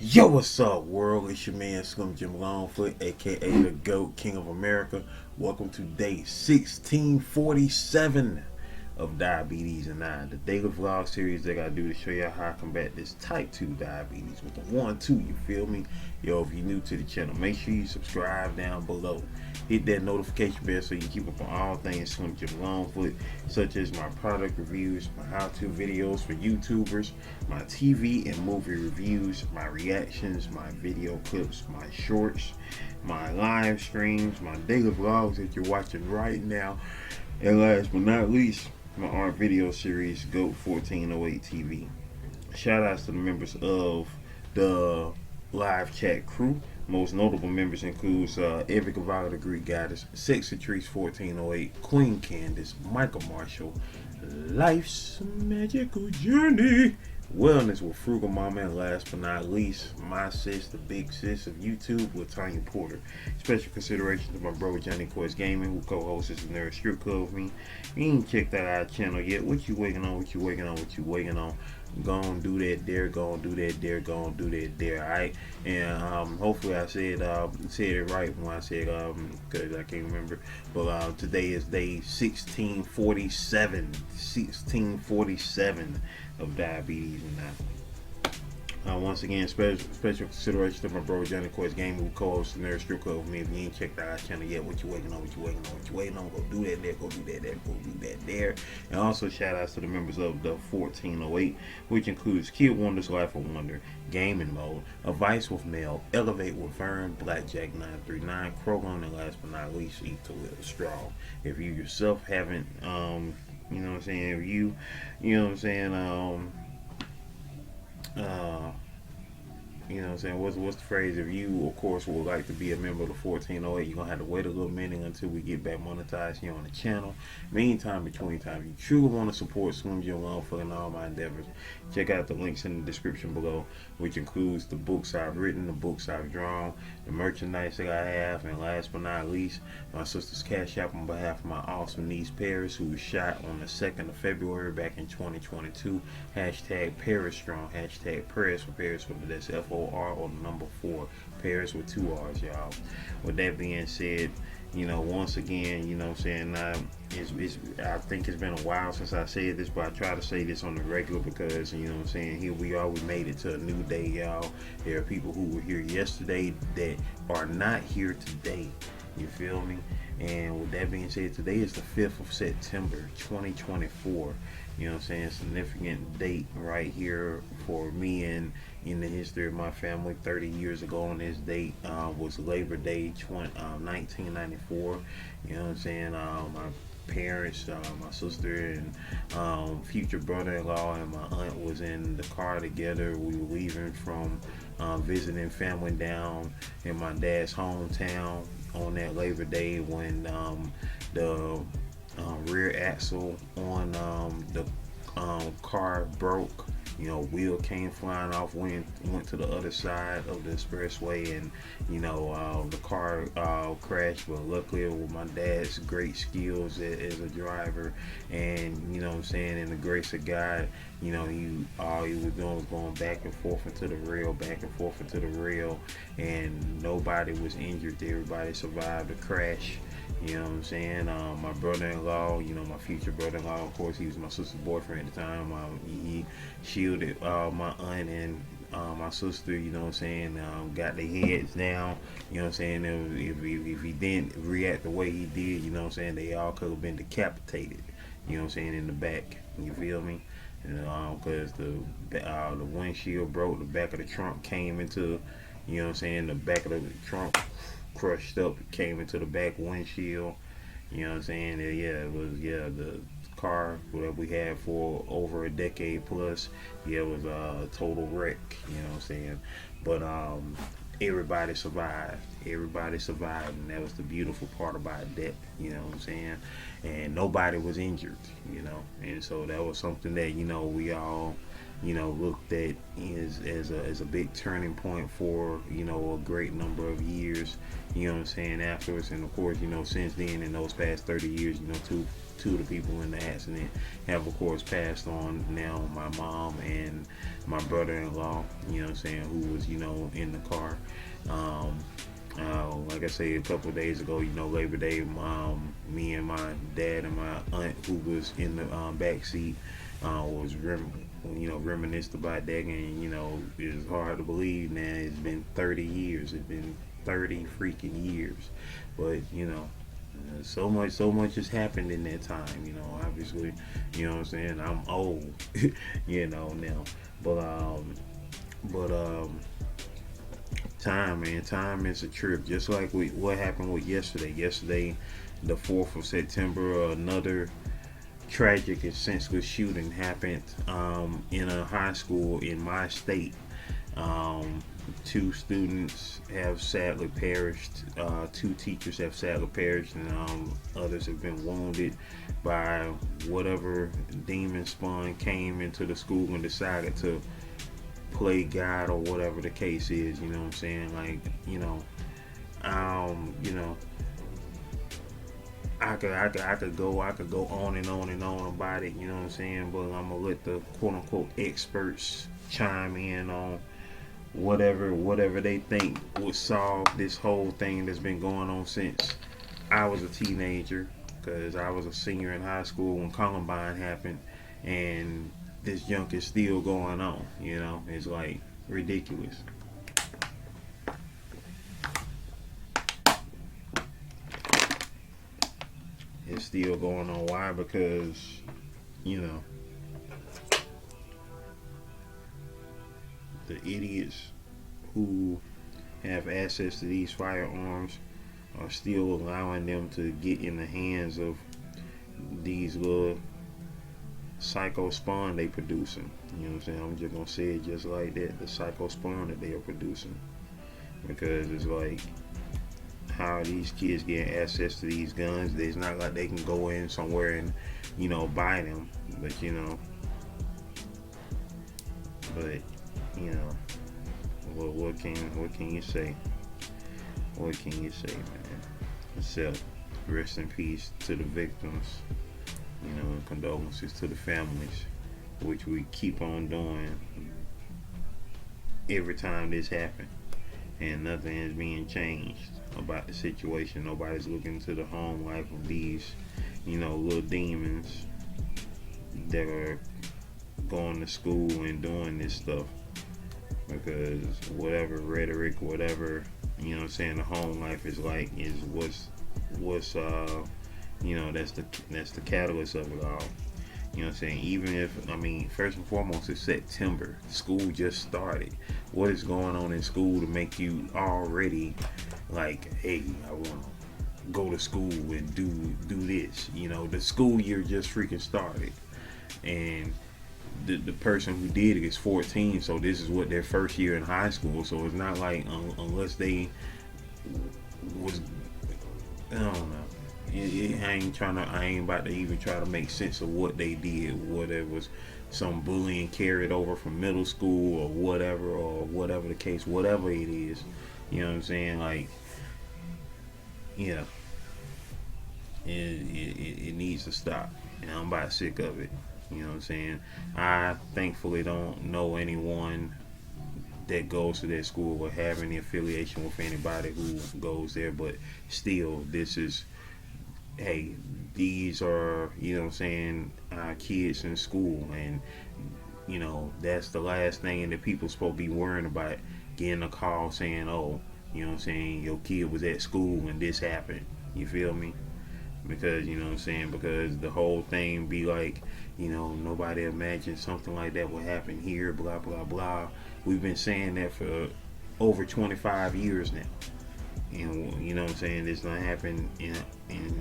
Yo, what's up, world? It's your man Slim Jim Longfoot, aka the GOAT King of America. Welcome to day 1647 of Diabetes and I, the daily vlog series that I do to show you how I combat this type 2 diabetes with the 1-2. You feel me? Yo, if you're new to the channel, make sure you subscribe down below. Hit that notification bell so you can keep up on all things Slim Jim Longfoot, such as my product reviews, my how-to videos for YouTubers, my TV and movie reviews, my reactions, my video clips, my shorts, my live streams, my daily vlogs that you're watching right now, and last but not least, my art video series, GOAT 1408 TV. Shout outs to the members of the live chat crew. Most notable members includes Avid the Greek Goddess, Sexy Trees 1408, Queen Candace, Michael Marshall, Life's Magical Journey, Wellness with Frugal Mama, and last but not least, my sis, the big sis of YouTube, with Tanya Porter. Special consideration to my brother Johnny Quest Gaming, who co-hosts the Nerd Strip Club with me. You ain't checked out our channel yet. What you waiting on? What you waiting on? What you waiting on? Go on, do that there. Go on, do that there. Go on, do that there. All right. And hopefully I said it right when I said because I can't remember. But today is day 1647. 1647 of Diabetes and that. Once again, special consideration to my bro Johnny Quest Game, who co-hosts the Nerd Strip Club with me. If you ain't checked out our channel yet, what you waiting on? What you waiting on? What you waiting on? Go do that there. Go do that there. Go do that there. And also shout outs to the members of the 1408, which includes Kid Wonder's Life of Wonder, Gaming Mode, Advice with Mel, Elevate with Vern, Blackjack 939, Krogon, and last but not least, Eat to Little Straw. If you yourself haven't, you know what I'm saying, if you know what I'm saying, you know what I'm saying, what's the phrase? If you, of course, would like to be a member of the 1408, you're going to have to wait a little minute until we get back monetized here on the channel. Meantime, between time, you truly want to support Slim Jim Longfoot and all my endeavors, check out the links in the description below, which includes the books I've written, the books I've drawn, the merchandise that I have, and last but not least, my sister's cash app on behalf of my awesome niece Paris, who was shot on the 2nd of February back in 2022. Hashtag Paris Strong, hashtag Prayers for Paris, whether that's FOR or the number 4, Paris with 2 R's, y'all. With that being said, you know, once again, you know what I'm saying, I think it's been a while since I said this, but I try to say this on the regular because, you know what I'm saying, here we are, we made it to a new day, y'all. There are people who were here yesterday that are not here today, you feel me? And with that being said, today is the 5th of September 2024. You know what I'm saying? Significant date right here for me and in the history of my family. 30 years ago on this date was Labor Day 1994. You know what I'm saying? My parents, my sister and future brother-in-law and my aunt was in the car together. We were leaving from visiting family down in my dad's hometown on that Labor Day when the rear axle on the car broke. You know, wheel came flying off, went to the other side of the expressway, and you know, the car crashed. But luckily, with my dad's great skills as a driver, and you know what I'm saying, in the grace of God, you know, all he was doing was going back and forth into the rail, back and forth into the rail, and nobody was injured. Everybody survived the crash. You know what I'm saying? My brother-in-law, you know, my future brother-in-law, of course, he was my sister's boyfriend at the time. He shielded my aunt and my sister, you know what I'm saying, got their heads down, you know what I'm saying. If he didn't react the way he did, you know what I'm saying, they all could have been decapitated, you know what I'm saying, in the back. You feel me? Because the windshield broke, the back of the trunk came into, you know what I'm saying, the back of the trunk crushed up, came into the back windshield. You know what I'm saying? It was the car that we had for over a decade plus. It was a total wreck. You know what I'm saying? But everybody survived. Everybody survived, and that was the beautiful part about that. You know what I'm saying? And nobody was injured. You know, and so that was something that, you know, we all looked at as a big turning point for, a great number of years, afterwards. And of course, since then, in those past 30 years, two of the people in the accident have of course passed on now. My mom and my brother-in-law, who was, in the car. Like I said a couple of days ago, Labor Day, me and my dad and my aunt, who was in the back seat, was reminisced about that. And it's hard to believe now it's been 30 years. It's been 30 freaking years. But so much has happened in that time. Obviously, I'm old, now. But time, man, time is a trip. Just like what happened with yesterday. Yesterday, the 4th of September, another tragic and senseless shooting happened in a high school in my state. 2 students have sadly perished. 2 teachers have sadly perished, and others have been wounded by whatever demon spawn came into the school and decided to play God or whatever the case is. You know what I'm saying? Like, I could go on and on and on about it. You know what I'm saying? But I'm gonna let the quote unquote experts chime in on whatever they think would solve this whole thing that's been going on since I was a teenager, because I was a senior in high school when Columbine happened, and this junk is still going on. It's like ridiculous. It's still going on. Why? Because the idiots who have access to these firearms are still allowing them to get in the hands of these little psycho spawn they producing. You know what I'm saying? I'm just gonna say it just like that. The psycho spawn that they are producing. Because it's like, how are these kids getting access to these guns? It's not like they can go in somewhere and buy them. But what can you say? What can you say, man? Except rest in peace to the victims, and condolences to the families, which we keep on doing every time this happens, and nothing is being changed about the situation. Nobody's looking to the home life of these, little demons that are going to school and doing this stuff. Because whatever rhetoric, whatever, the home life is like, is what's that's the catalyst of it all. Even if, first and foremost, it's September. School just started. What is going on in school to make you already like, hey, I want to go to school and do this? The school year just freaking started. And the person who did it is 14, so this is what their first year in high school. So it's not like unless they was, I don't know. I ain't about to even try to make sense of what they did. Whether it was some bullying carried over from middle school or whatever the case, whatever it is. You know what I'm saying? Like, yeah, it needs to stop, and I'm about sick of it. You know what I'm saying? I thankfully don't know anyone that goes to that school or have any affiliation with anybody who goes there, but still, this is, hey, these are, kids in school, and that's the last thing that people supposed to be worrying about, getting a call saying, oh, your kid was at school and this happened. You feel me? Because because the whole thing be like, nobody imagined something like that would happen here, blah blah blah. We've been saying that for over 25 years now. And this not happen in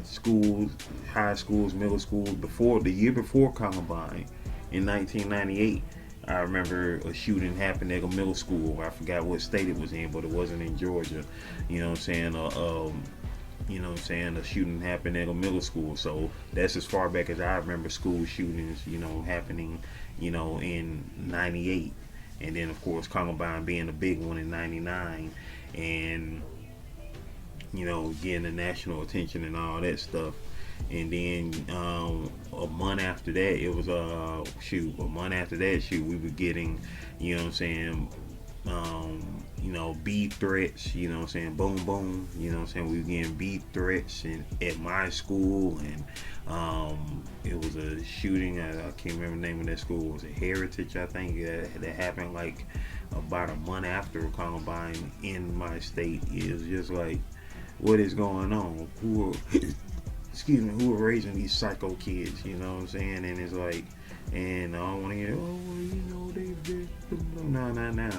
schools, high schools, middle schools. The year before Columbine in 1998, I remember a shooting happened at a middle school. I forgot what state it was in, but it wasn't in Georgia. you know what I'm saying, a shooting happened at a middle school. So that's as far back as I remember school shootings, you know, happening, you know, in 98. And then, of course, Columbine being a big one in 99. And, you know, getting the national attention and all that stuff. And then a month after that, it was a month after that shoot, we were getting, you know what I'm saying, you know, beat threats, you know what I'm saying, boom boom, you know what I'm saying, we were getting beat threats at my school. And it was a shooting, I can't remember the name of that school, it was a Heritage, I think, that happened like about a month after Columbine in my state. It was just like, what is going on? Who are raising these psycho kids, you know what I'm saying? And it's like, and I don't want to hear, oh, well, you know, no.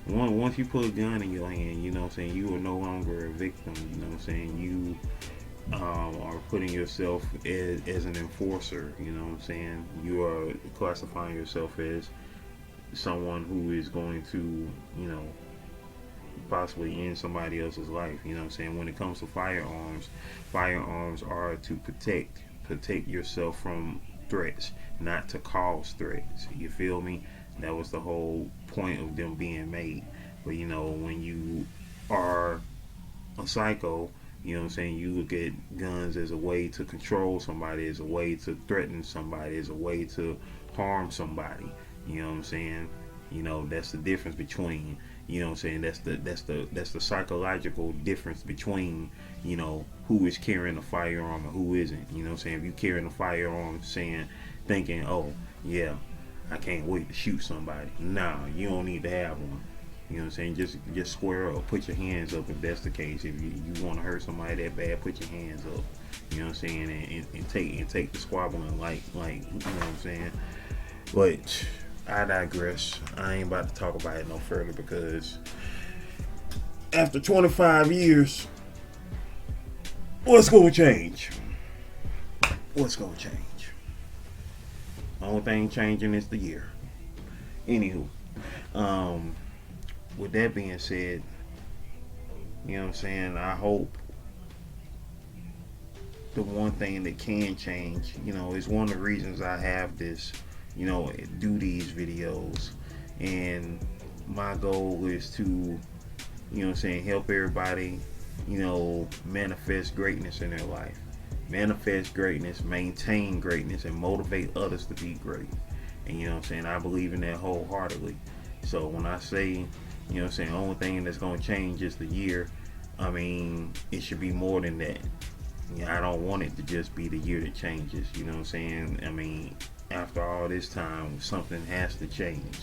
Once you put a gun in your hand, you know what I'm saying, you are no longer a victim, you know what I'm saying? You are putting yourself as an enforcer, you know what I'm saying? You are classifying yourself as someone who is going to, you know, possibly end somebody else's life, you know what I'm saying? When it comes to firearms are to protect yourself from threats, not to cause threats. You feel me? That was the whole point of them being made. But you know, when you are a psycho, you know what I'm saying, you look at guns as a way to control somebody, as a way to threaten somebody, as a way to harm somebody. You know what I'm saying? You know, that's the difference between, you know what I'm saying, that's the psychological difference between, you know, who is carrying a firearm and who isn't. You know what I'm saying? If you carrying a firearm thinking, oh yeah, I can't wait to shoot somebody. Nah, you don't need to have one. You know what I'm saying? Just square up, put your hands up if that's the case. If you want to hurt somebody that bad, put your hands up. You know what I'm saying? And take the squabbling like you know what I'm saying? But I digress. I ain't about to talk about it no further, because after 25 years, what's going to change? What's going to change? Only thing changing is the year. Anywho, with that being said, you know what I'm saying, I hope the one thing that can change, you know, is one of the reasons I have this, you know, do these videos. And my goal is to, you know what I'm saying, help everybody, you know, manifest greatness in their life. Manifest greatness, maintain greatness, and motivate others to be great. And you know what I'm saying, I believe in that wholeheartedly. So when I say, you know what I'm saying, the only thing that's going to change is the year, I mean, it should be more than that. You know, I don't want it to just be the year that changes, you know what I'm saying? I mean, after all this time, something has to change.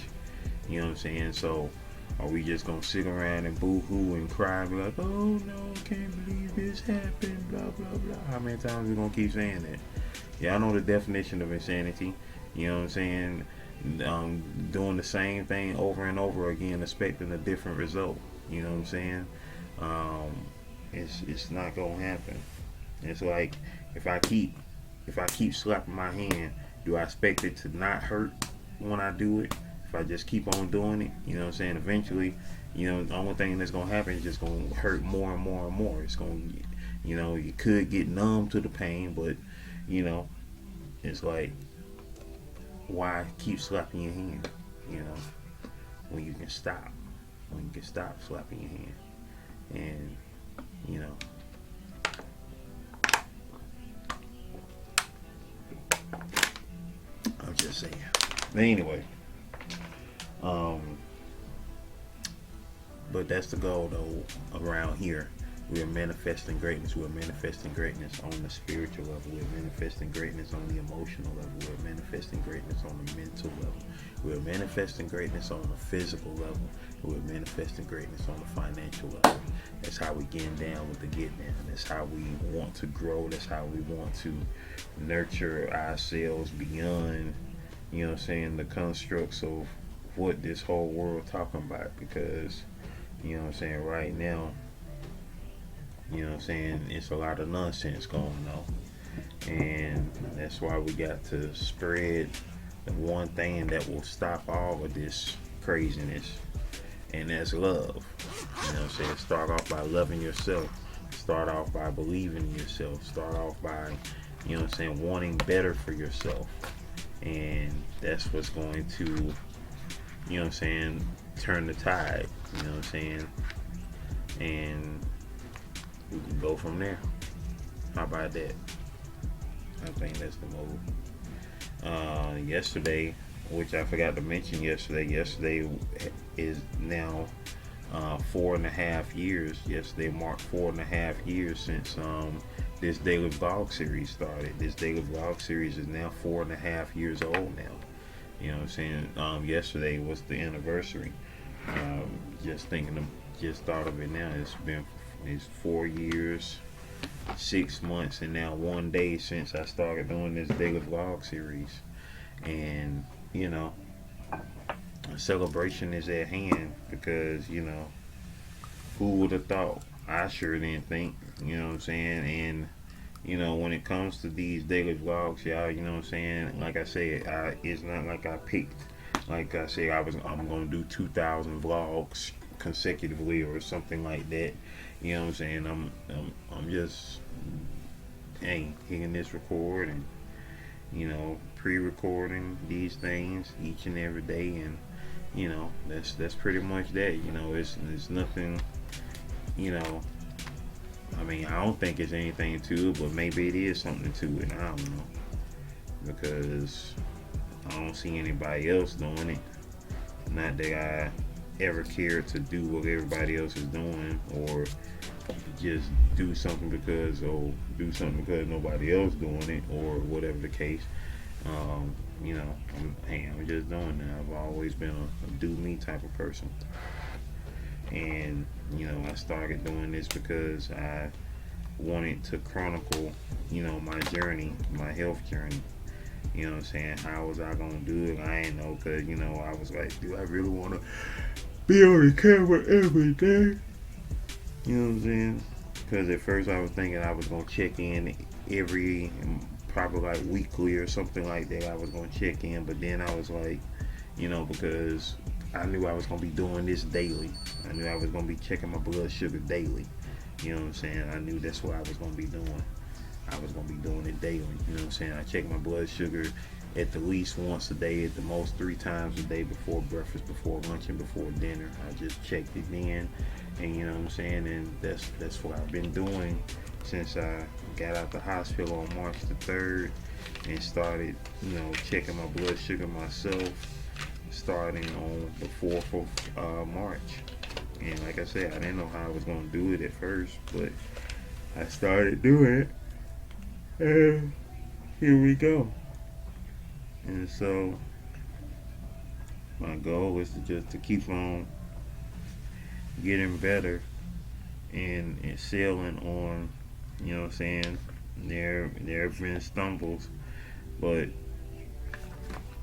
You know what I'm saying? So are we just going to sit around and boo-hoo and cry and be like, oh no, can't believe this happened, blah, blah, blah. How many times are we going to keep saying that? Yeah, I know the definition of insanity. You know what I'm saying? Doing the same thing over and over again, expecting a different result. You know what I'm saying? It's not gonna happen. It's like if I keep slapping my hand, do I expect it to not hurt when I do it? If I just keep on doing it, you know what I'm saying? Eventually, you know, the only thing that's gonna happen is just gonna hurt more and more and more. It's gonna, you know, you could get numb to the pain, but you know, it's like, why keep slapping your hand, you know, when you can stop slapping your hand. And you know, I'm just saying. But anyway, but that's the goal though around here. We are manifesting greatness. We are manifesting greatness on the spiritual level. We are manifesting greatness on the emotional level. We are manifesting greatness on the mental level. We are manifesting greatness on the physical level. We are manifesting greatness on the financial level. That's how we get down with the get down. That's how we want to grow. That's how we want to nurture ourselves beyond, you know what I'm saying, the constructs of what this whole world talking about. Because, you know what I'm saying, right now, you know what I'm saying, it's a lot of nonsense going on. And that's why we got to spread the one thing that will stop all of this craziness, and that's love. You know what I'm saying? Start off by loving yourself. start off by believing in yourself. Start off by, you know what I'm saying, wanting better for yourself. And that's what's going to, you know what I'm saying, turn the tide. You know what I'm saying? And we can go from there. How about that? I think that's the move. Yesterday, which I forgot to mention yesterday is now 4.5 years. Yesterday marked 4.5 years since this daily vlog series started. This daily vlog series is now 4.5 years old now. You know what I'm saying? Yesterday was the anniversary. Just thought of it now. It's 4 year, 6 months, and now 1 day since I started doing this daily vlog series. And you know, a celebration is at hand because, you know, who would have thought? I sure didn't think, you know what I'm saying? And you know, when it comes to these daily vlogs, y'all, you know what I'm saying, like I said, it's not like I picked, like I said, I'm gonna do 2,000 vlogs consecutively or something like that. You know what I'm saying? I'm just, hey, hitting this record and, you know, pre-recording these things each and every day, and you know, that's pretty much that. You know, it's nothing, you know, I mean, I don't think it's anything to it, but maybe it is something to it. I don't know, because I don't see anybody else doing it. Not that I ever cared to do what everybody else is doing, or just do something because nobody else doing it, or whatever the case. You know, I'm just doing that. I've always been a do me type of person. And you know, I started doing this because I wanted to chronicle, you know, my journey, my health journey. You know what I'm saying? How was I gonna do it? I ain't know, cause you know, I was like, do I really want to be on the camera every day? You know what I'm saying? Because at first I was thinking I was gonna check in every, probably like weekly or something like that. I was gonna check in, but then I was like, you know, because I knew I was gonna be doing this daily. I knew I was gonna be checking my blood sugar daily. You know what I'm saying? I knew that's what I was gonna be doing. I was gonna be doing it daily. You know what I'm saying? I check my blood sugar at the least once a day, at the most 3 times a day, before breakfast, before lunch, and before dinner. I just checked it then, and you know what I'm saying? And that's what I've been doing since I got out the hospital on March the 3rd and started, you know, checking my blood sugar myself, starting on the 4th of March. And like I said, I didn't know how I was going to do it at first, but I started doing it, and here we go. And so my goal is to keep on getting better and excelling on, you know what I'm saying, there have been stumbles, but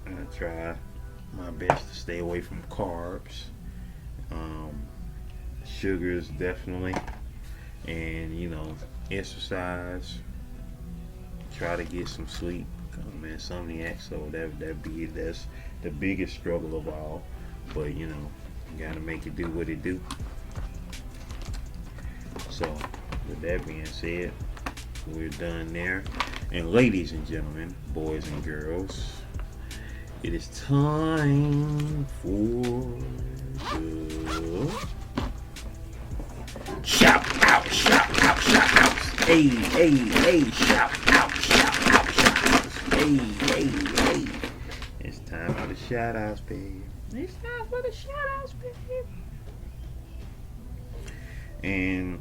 I try my best to stay away from carbs, sugars definitely, and you know, exercise, try to get some sleep. I'm an insomniac, so that's the biggest struggle of all, but you know, you gotta make it do what it do. So with that being said, we're done there. And ladies and gentlemen, boys and girls, it is time for the shout out, shout out, shout out. Hey, hey, hey, shout out, shout out, shout out. Hey, hey, hey. It's time for the shout outs, babe. It's time for the shout outs, babe. And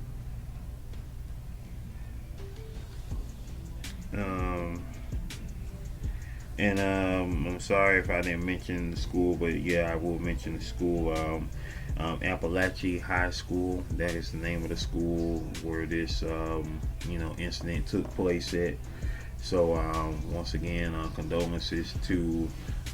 I'm sorry if I didn't mention the school, but yeah, I will mention the school. Apalachee High School. That is the name of the school where this you know, incident took place at. So once again, condolences to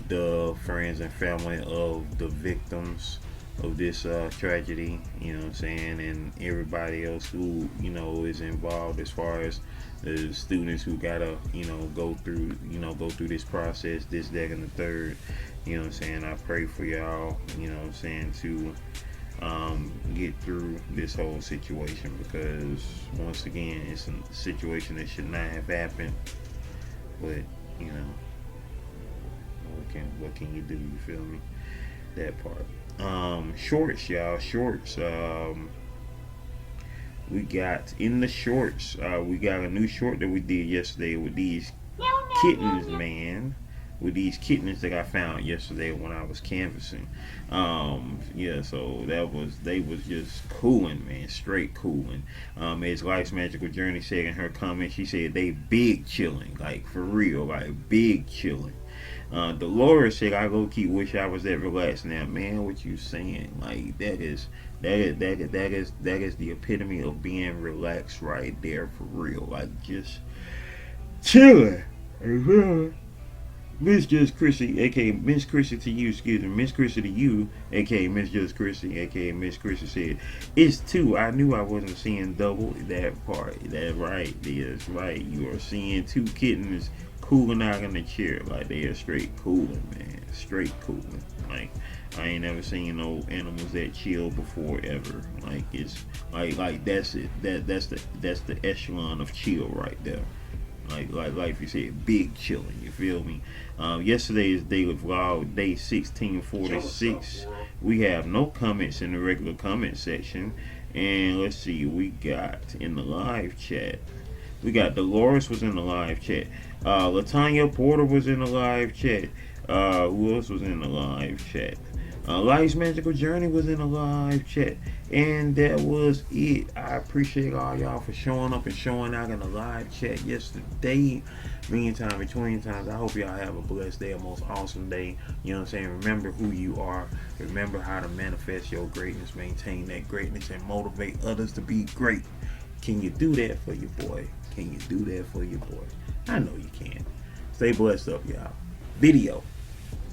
the friends and family of the victims of this tragedy, you know what I'm saying, and everybody else who, you know, is involved, as far as the students who gotta, you know, go through this process, this, that, and the third. You know what I'm saying? I pray for y'all, you know what I'm saying, to get through this whole situation, because once again, it's a situation that should not have happened. But you know, what can you do? You feel me? That part. Shorts, y'all. Shorts. We got in the shorts. We got a new short that we did yesterday with these kittens, man. With these kittens that I found yesterday when I was canvassing. Yeah, so they was just cooling, man, straight cooling. As Life's Magical Journey said in her comment, she said they big chilling, like for real, like big chilling. Dolores said, I low key wish I was that relaxed. Now, man, what you saying? Like that is the epitome of being relaxed right there, for real. Like just chilling. Miss Just Chrissy, aka Miss Chrissy to you, excuse me, Miss Chrissy to you, aka Miss Just Chrissy, aka Miss Chrissy said, it's two. I knew I wasn't seeing double. That part. That right. That's right. You are seeing two kittens cooling out in the chair. Like they are straight cooling, man. Straight cooling. Like I ain't never seen no animals that chill before ever. Like it's like that's it. That's the echelon of chill right there. Like you said, big chilling. You feel me? Yesterday's daily vlog, day 1646. We have no comments in the regular comment section, and let's see, we got in the live chat. We got Dolores was in the live chat. Latanya Porter was in the live chat. Who else was in the live chat? Life's Magical Journey was in the live chat. And that was it. I appreciate all y'all for showing up and showing out in the live chat yesterday. Meantime, between times, I hope y'all have a blessed day, a most awesome day. You know what I'm saying? Remember who you are. Remember how to manifest your greatness, maintain that greatness, and motivate others to be great. Can you do that for your boy? Can you do that for your boy? I know you can. Stay blessed up, y'all. Video,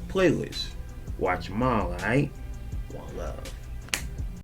playlist, watch them all, alright? One love.